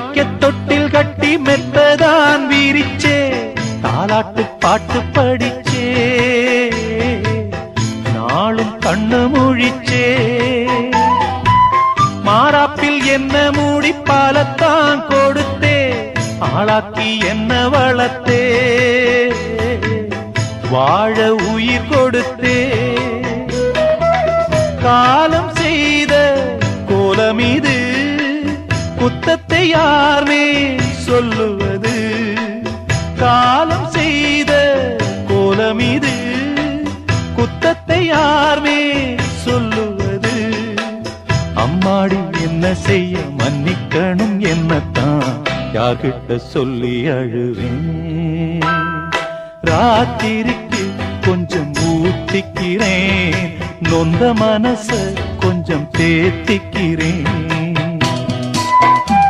மாணிக்க தொட்டில் கட்டி மெத்ததான் வீரிச்சே தாலாட்டு பாட்டு படிச்சே நாளும் கண்ணு முழிச்சே மாறாப்பில் என்ன மூடி பாலத்தான் கொடுத்தே ஆளாக்கி என்ன வளர்த்தே வாழ உயிர் கொடுத்தே காலம் செய்த கோலம் இது குத்தத்தை யார்மே சொல்லுவது காலம் செய்த கோலம் இது குத்தத்தை யார்மே சொல்லுவது அம்மாடி என்ன செய்ய மன்னிக்கணும் என்னத்தான் யார்கிட்ட சொல்லி அழுவேன் ராத்திரிக்கு கொஞ்சம் ஊத்திக்கிறேன் நொந்த மனச கொஞ்சம் தேத்திக்கிறேன்